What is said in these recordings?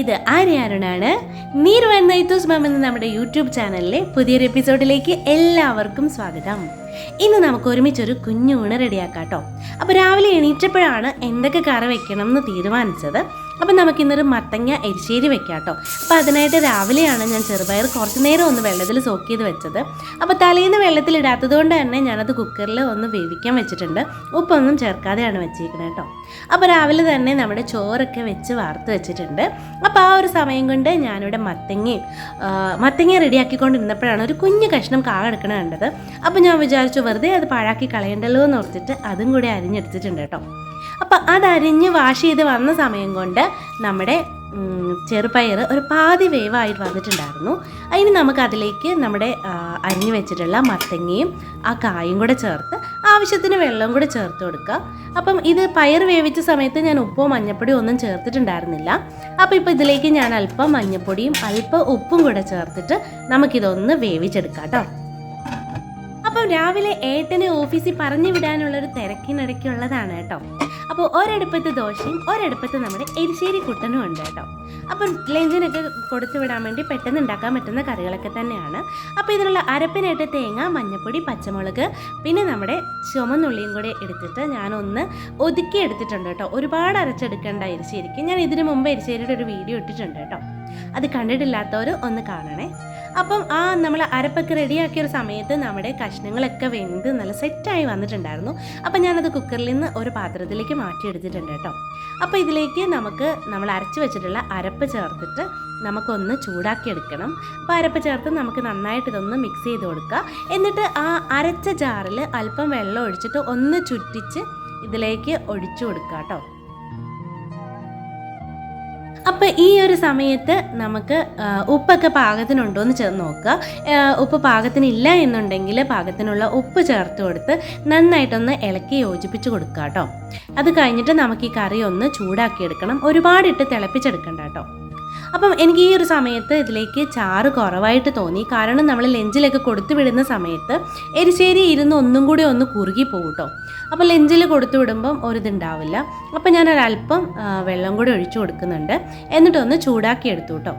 ഇത് ആര്യാരുണാണ്. നീരു ആൻഡ് നൈത്തൂസ് മാം എന്ന നമ്മുടെ യൂട്യൂബ് ചാനലിലെ പുതിയൊരു എപ്പിസോഡിലേക്ക് എല്ലാവർക്കും സ്വാഗതം. ഇന്ന് നമുക്ക് ഒരുമിച്ചൊരു കുഞ്ഞൂണ് റെഡിയാക്കാം കേട്ടോ. അപ്പോൾ രാവിലെ എണീറ്റപ്പോഴാണ് എന്തൊക്കെ കറി വെക്കണം എന്ന് തീരുമാനിച്ചത്. അപ്പം നമുക്കിന്നൊരു മത്തങ്ങ എരിശ്ശേരി വെക്കാം കേട്ടോ. അപ്പോൾ അതിനായിട്ട് രാവിലെയാണ് ഞാൻ ചെറുപയർ കുറച്ച് നേരം ഒന്ന് വെള്ളത്തിൽ സോക്ക് ചെയ്ത് വെച്ചത്. അപ്പോൾ തലേന്ന് വെള്ളത്തിലിടാത്തത് കൊണ്ട് തന്നെ ഞാനത് കുക്കറിൽ ഒന്ന് വേവിക്കാൻ വെച്ചിട്ടുണ്ട്. ഉപ്പൊന്നും ചേർക്കാതെയാണ് വെച്ചിരിക്കുന്നത് കേട്ടോ. അപ്പോൾ രാവിലെ തന്നെ നമ്മുടെ ചോറൊക്കെ വെച്ച് വാർത്ത് വെച്ചിട്ടുണ്ട്. അപ്പോൾ ആ ഒരു സമയം കൊണ്ട് ഞാനിവിടെ മത്തങ്ങ റെഡിയാക്കിക്കൊണ്ടിരുന്നപ്പോഴാണ് ഒരു കുഞ്ഞു കഷ്ണം കാടെടുക്കണ കണ്ടത്. അപ്പോൾ ഞാൻ വിചാരിച്ചു വെറുതെ അത് പാഴാക്കി കളയണ്ടല്ലോ എന്ന് ഓർത്തിട്ട് അതും കൂടി അരിഞ്ഞെടുത്തിട്ടുണ്ട് കേട്ടോ. അപ്പോൾ അതരിഞ്ഞ് വാഷ് ചെയ്ത് വന്ന സമയം കൊണ്ട് നമ്മുടെ ചെറുപയർ ഒരു പാതി വേവായിട്ട് വന്നിട്ടുണ്ടായിരുന്നു. അതിന് നമുക്കതിലേക്ക് നമ്മുടെ അരിഞ്ഞു വെച്ചിട്ടുള്ള മത്തങ്ങയും ആ കായും കൂടെ ചേർത്ത് ആവശ്യത്തിന് വെള്ളം കൂടെ ചേർത്ത് കൊടുക്കുക. അപ്പം ഇത് പയർ വേവിച്ച സമയത്ത് ഞാൻ ഉപ്പോ മഞ്ഞപ്പൊടിയോ ഒന്നും ചേർത്തിട്ടുണ്ടായിരുന്നില്ല. അപ്പോൾ ഇപ്പോൾ ഇതിലേക്ക് ഞാൻ അല്പം മഞ്ഞപ്പൊടിയും അല്പം ഉപ്പും കൂടെ ചേർത്തിട്ട് നമുക്കിതൊന്ന് വേവിച്ചെടുക്കാം കേട്ടോ. അപ്പം രാവിലെ ഏട്ടനെ ഓഫീസിൽ പറഞ്ഞു വിടാനുള്ളൊരു തിരക്കിനിടയ്ക്കുള്ളതാണ് കേട്ടോ. അപ്പോൾ ഒരടുപ്പത്ത് ദോശയും ഒരടുപ്പത്ത് നമ്മുടെ എരിശ്ശേരി കുട്ടനും ഉണ്ട് കേട്ടോ. അപ്പം ലഞ്ചിനൊക്കെ കൊടുത്തു വിടാൻ വേണ്ടി പെട്ടെന്ന് ഉണ്ടാക്കാൻ പറ്റുന്ന കറികളൊക്കെ തന്നെയാണ്. അപ്പോൾ ഇതിനുള്ള അരപ്പിനായിട്ട് തേങ്ങ, മഞ്ഞൾപ്പൊടി, പച്ചമുളക്, പിന്നെ നമ്മുടെ ചുമന്നുള്ളിയും കൂടെ എടുത്തിട്ട് ഞാനൊന്ന് ഒതുക്കി എടുത്തിട്ടുണ്ട് കേട്ടോ. ഒരുപാട് അരച്ചെടുക്കേണ്ട എരിശ്ശേരിക്ക്. ഞാൻ ഇതിനു മുമ്പ് എരിശ്ശേരിയുടെ ഒരു വീഡിയോ ഇട്ടിട്ടുണ്ട് കേട്ടോ. അത് കണ്ടിട്ടില്ലാത്തവർ ഒന്ന് കാണണേ. അപ്പം നമ്മൾ അരപ്പൊക്കെ റെഡിയാക്കിയൊരു സമയത്ത് നമ്മുടെ കഷ്ണങ്ങളൊക്കെ വെന്ത് നല്ല സെറ്റായി വന്നിട്ടുണ്ടായിരുന്നു. അപ്പം ഞാനത് കുക്കറിൽ നിന്ന് ഒരു പാത്രത്തിലേക്ക് മാറ്റിയെടുത്തിട്ടുണ്ട് കേട്ടോ. അപ്പോൾ ഇതിലേക്ക് നമ്മൾ അരച്ച് വെച്ചിട്ടുള്ള അരപ്പ് ചേർത്തിട്ട് നമുക്കൊന്ന് ചൂടാക്കി എടുക്കണം. അപ്പോൾ അരപ്പ് ചേർത്ത് നമുക്ക് നന്നായിട്ട് ഇതൊന്ന് മിക്സ് ചെയ്ത് കൊടുക്കുക. എന്നിട്ട് ആ അരച്ച ജാറിൽ അല്പം വെള്ളം ഒഴിച്ചിട്ട് ഒന്ന് ചുറ്റിച്ച് ഇതിലേക്ക് ഒഴിച്ചു കൊടുക്കുക കേട്ടോ. അപ്പോൾ ഈ ഒരു സമയത്ത് നമുക്ക് ഉപ്പൊക്കെ പാകത്തിനുണ്ടോ എന്ന് ചേർന്ന് നോക്കുക. ഉപ്പ് പാകത്തിനില്ല എന്നുണ്ടെങ്കിൽ പാകത്തിനുള്ള ഉപ്പ് ചേർത്ത് കൊടുത്ത് നന്നായിട്ടൊന്ന് ഇളക്കി യോജിപ്പിച്ച് കൊടുക്കുക കേട്ടോ. അത് കഴിഞ്ഞിട്ട് നമുക്ക് ഈ കറി ഒന്ന് ചൂടാക്കിയെടുക്കണം. ഒരുപാടിട്ട് തിളപ്പിച്ചെടുക്കണ്ട കേട്ടോ. അപ്പം എനിക്ക് ഈ ഒരു സമയത്ത് ഇതിലേക്ക് ചാറ് കുറവായിട്ട് തോന്നി. കാരണം നമ്മൾ ലഞ്ചിലൊക്കെ കൊടുത്തു വിടുന്ന സമയത്ത് എരിശ്ശേരി ഇരുന്ന് ഒന്നും കൂടി ഒന്ന് കുറുകി പോകും കേട്ടോ. അപ്പോൾ ലഞ്ചിൽ കൊടുത്തു വിടുമ്പം ഒരിതുണ്ടാവില്ല. അപ്പോൾ ഞാനൊരല്പം വെള്ളം കൂടി ഒഴിച്ചു കൊടുക്കുന്നുണ്ട്. എന്നിട്ടൊന്ന് ചൂടാക്കി എടുത്തു കേട്ടോ.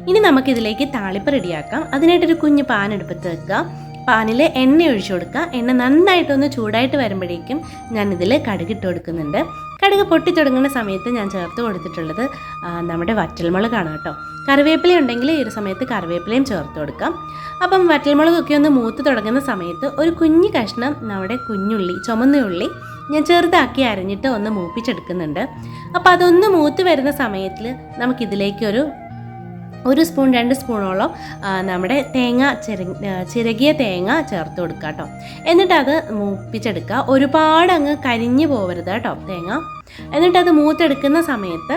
ഇനി നമുക്കിതിലേക്ക് താളിപ്പ് റെഡിയാക്കാം. അതിനായിട്ടൊരു കുഞ്ഞ് പാൻ എടുപ്പത്ത് വെക്കുക. പാനിൽ എണ്ണ ഒഴിച്ചു കൊടുക്കുക. എണ്ണ നന്നായിട്ടൊന്ന് ചൂടായിട്ട് വരുമ്പോഴേക്കും ഞാനിതിൽ കടുകിട്ട് കൊടുക്കുന്നുണ്ട്. കടുക് പൊട്ടി തുടങ്ങുന്ന സമയത്ത് ഞാൻ ചേർത്ത് കൊടുത്തിട്ടുള്ളത് നമ്മുടെ വറ്റൽമുളകാണ് കേട്ടോ. കറിവേപ്പില ഉണ്ടെങ്കിൽ ഈ ഒരു സമയത്ത് കറിവേപ്പിലയും ചേർത്ത് കൊടുക്കാം. അപ്പം വറ്റൽമുളകൊക്കെ ഒന്ന് മൂത്ത് തുടങ്ങുന്ന സമയത്ത് ഒരു കുഞ്ഞു കഷ്ണം നമ്മുടെ കുഞ്ഞുള്ളി, ചുമന്ന ഉള്ളി ഞാൻ ചെറുതാക്കി അരിഞ്ഞിട്ട് ഒന്ന് മൂപ്പിച്ചെടുക്കുന്നുണ്ട്. അപ്പോൾ അതൊന്ന് മൂത്ത് വരുന്ന സമയത്തിൽ നമുക്കിതിലേക്ക് ഒരു സ്പൂൺ 2 സ്പൂണോളം നമ്മുടെ ചിരകിയ തേങ്ങ ചേർത്ത് കൊടുക്കുക കേട്ടോ. എന്നിട്ട് അത് മൂപ്പിച്ചെടുക്കുക. ഒരുപാട് അങ്ങ് കരിഞ്ഞു പോകരുത് കേട്ടോ തേങ്ങ. എന്നിട്ടത് മൂത്തെടുക്കുന്ന സമയത്ത്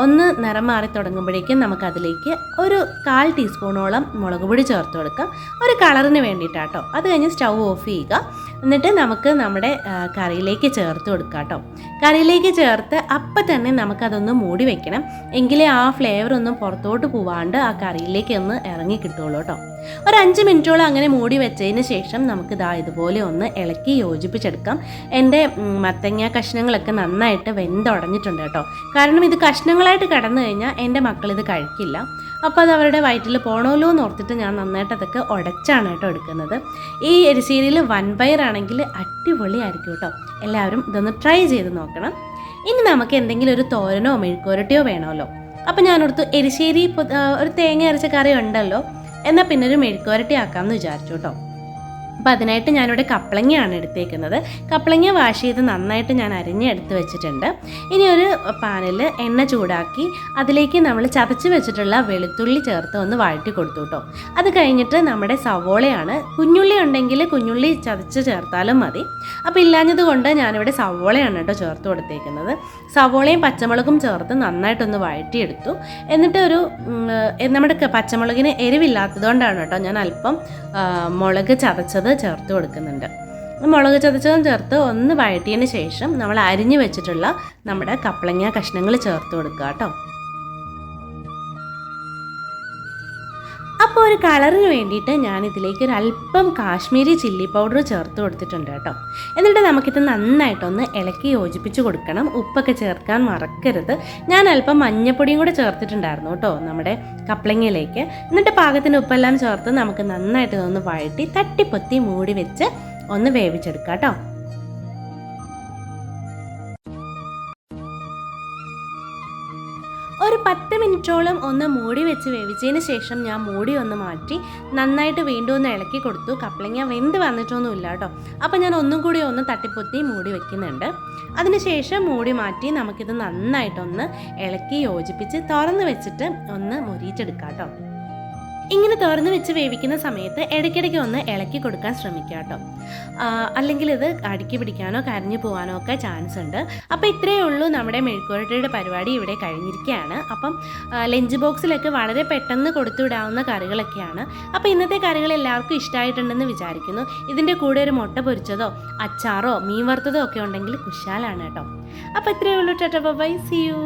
ഒന്ന് നിറം മാറി തുടങ്ങുമ്പോഴേക്കും നമുക്കതിലേക്ക് ഒരു 1/4 ടീസ്പൂണോളം മുളക് പൊടി ചേർത്ത് കൊടുക്കാം. ഒരു കളറിന് വേണ്ടിയിട്ടാട്ടോ. അത് കഴിഞ്ഞ് സ്റ്റൗ ഓഫ് ചെയ്യുക. എന്നിട്ട് നമുക്ക് നമ്മുടെ കറിയിലേക്ക് ചേർത്ത് കൊടുക്കാം കേട്ടോ. കറിയിലേക്ക് ചേർത്ത് അപ്പം തന്നെ നമുക്കതൊന്ന് മൂടി വെക്കണം. എങ്കിലേ ആ ഫ്ലേവർ ഒന്നും പുറത്തോട്ട് പോവാണ്ട് ആ കറിയിലേക്ക് ഒന്ന് ഇറങ്ങി കിട്ടുള്ളൂ കേട്ടോ. ഒരു 5 മിനിറ്റോളം അങ്ങനെ മൂടി വെച്ചതിന് ശേഷം നമുക്ക് ഇതുപോലെ ഒന്ന് ഇളക്കി യോജിപ്പിച്ചെടുക്കാം. എൻ്റെ മത്തങ്ങ കഷ്ണങ്ങളൊക്കെ നന്നായിട്ട് വെന്തുടഞ്ഞിട്ടുണ്ട് കേട്ടോ. കാരണം ഇത് കഷ്ണങ്ങളായിട്ട് കിടന്നു കഴിഞ്ഞാൽ എൻ്റെ മക്കളിത് കഴിക്കില്ല. അപ്പോൾ അത് അവരുടെ വയറ്റിൽ പോകണമല്ലോ എന്ന് ഓർത്തിട്ട് ഞാൻ നന്നായിട്ട് അതൊക്കെ ഉടച്ചാണ് കേട്ടോ എടുക്കുന്നത്. ഈ എരിശ്ശേരിയിൽ വൻപയറാണെങ്കിൽ അടിപൊളിയായിരിക്കും കേട്ടോ. എല്ലാവരും ഇതൊന്ന് ട്രൈ ചെയ്ത് നോക്കണം. ഇനി നമുക്ക് എന്തെങ്കിലും ഒരു തോരനോ മെഴുക്കുവരട്ടിയോ വേണമല്ലോ. അപ്പോൾ ഞാനോർത്തു എരിശ്ശേരി ഒരു തേങ്ങ അരച്ച കറി ഉണ്ടല്ലോ, എന്നാൽ പിന്നെ ഒരു മെഴുക്കുവരട്ടി ആക്കാമെന്ന് വിചാരിച്ചു കേട്ടോ. അപ്പോൾ അതിനായിട്ട് ഞാനിവിടെ കപ്പളങ്ങയാണ് എടുത്തേക്കുന്നത്. കപ്പളങ്ങ വാഷ് ചെയ്ത് നന്നായിട്ട് ഞാൻ അരിഞ്ഞെടുത്ത് വെച്ചിട്ടുണ്ട്. ഇനി ഒരു പാനിൽ എണ്ണ ചൂടാക്കി അതിലേക്ക് നമ്മൾ ചതച്ച് വെച്ചിട്ടുള്ള വെളുത്തുള്ളി ചേർത്ത് ഒന്ന് വഴറ്റി കൊടുത്തു കേട്ടോ. അത് കഴിഞ്ഞിട്ട് നമ്മുടെ സവോളയാണ്. കുഞ്ഞുള്ളി ഉണ്ടെങ്കിൽ കുഞ്ഞുള്ളി ചതച്ച് ചേർത്താലും മതി. അപ്പോൾ ഇല്ലാഞ്ഞത് കൊണ്ട് ഞാനിവിടെ സവോളയാണ് കേട്ടോ ചേർത്ത് കൊടുത്തേക്കുന്നത്. സവോളയും പച്ചമുളകും ചേർത്ത് നന്നായിട്ടൊന്ന് വഴറ്റിയെടുത്തു. എന്നിട്ട് നമ്മുടെ പച്ചമുളകിന് എരിവില്ലാത്തത് കൊണ്ടാണ് കേട്ടോ ഞാൻ അല്പം മുളക് ചതച്ചത് ചേർത്ത് കൊടുക്കുന്നുണ്ട്. മുളക് ചതച്ചതും ചേർത്ത് ഒന്ന് വഴറ്റിയതിന് ശേഷം നമ്മൾ അരിഞ്ഞു വെച്ചിട്ടുള്ള നമ്മുടെ കപ്പളങ്ങ കഷ്ണങ്ങൾ ചേർത്ത് കൊടുക്കുക കേട്ടോ. അപ്പോൾ അപ്പോൾ ഒരു കളറിന് വേണ്ടിയിട്ട് ഞാൻ ഇതിലേക്ക് ഒരു അല്പം കാശ്മീരി ചില്ലി പൗഡർ ചേർത്ത് കൊടുത്തിട്ടുണ്ട് കേട്ടോ. എന്നിട്ട് നമുക്കിത് നന്നായിട്ടൊന്ന് ഇളക്കി യോജിപ്പിച്ച് കൊടുക്കണം. ഉപ്പൊക്കെ ചേർക്കാൻ മറക്കരുത്. ഞാൻ അല്പം മഞ്ഞപ്പൊടിയും കൂടെ ചേർത്തിട്ടുണ്ടായിരുന്നു കേട്ടോ നമ്മുടെ കപ്ലങ്ങയിലേക്ക്. എന്നിട്ട് പാകത്തിന് ഉപ്പെല്ലാം ചേർത്ത് നമുക്ക് നന്നായിട്ട് ഒന്ന് വഴറ്റി തട്ടിപ്പൊത്തി മൂടി വെച്ച് ഒന്ന് വേവിച്ചെടുക്കാം കേട്ടോ. ഒരു 10 മിനിറ്റോളം ഒന്ന് മൂടി വെച്ച് വേവിച്ചതിന് ശേഷം ഞാൻ മൂടി ഒന്ന് മാറ്റി നന്നായിട്ട് വീണ്ടും ഒന്ന് ഇളക്കി കൊടുത്തു. കപ്ലങ്ങ വെന്ത് വന്നിട്ടൊന്നുമില്ല കേട്ടോ. അപ്പം ഞാൻ ഒന്നും കൂടി ഒന്ന് തട്ടിപ്പൊത്തി മൂടി വെക്കുന്നുണ്ട്. അതിനുശേഷം മൂടി മാറ്റി നമുക്കിത് നന്നായിട്ടൊന്ന് ഇളക്കി യോജിപ്പിച്ച് തുറന്ന് വെച്ചിട്ട് ഒന്ന് മൊരിയിച്ചെടുക്കാം കേട്ടോ. ഇങ്ങനെ തുറന്ന് വെച്ച് വേവിക്കുന്ന സമയത്ത് ഇടയ്ക്കിടയ്ക്ക് ഒന്ന് ഇളക്കി കൊടുക്കാൻ ശ്രമിക്കുക കേട്ടോ. അല്ലെങ്കിൽ ഇത് അടുക്കി പിടിക്കാനോ കരിഞ്ഞു പോകാനോ ഒക്കെ ചാൻസ് ഉണ്ട്. അപ്പോൾ ഇത്രയേ ഉള്ളൂ, നമ്മുടെ മെഴുക്കുവരട്ടിയുടെ പരിപാടി ഇവിടെ കഴിഞ്ഞിരിക്കുകയാണ്. അപ്പം ലഞ്ച് ബോക്സിലൊക്കെ വളരെ പെട്ടെന്ന് കൊടുത്തുവിടാവുന്ന കറികളൊക്കെയാണ്. അപ്പോൾ ഇന്നത്തെ കറികൾ എല്ലാവർക്കും ഇഷ്ടമായിട്ടുണ്ടെന്ന് വിചാരിക്കുന്നു. ഇതിൻ്റെ കൂടെ ഒരു മുട്ട പൊരിച്ചതോ അച്ചാറോ മീൻ വറുത്തതോ ഒക്കെ ഉണ്ടെങ്കിൽ കുശാലാണ് കേട്ടോ. അപ്പോൾ ഇത്രയേ ഉള്ളൂ. Tata bye, see U.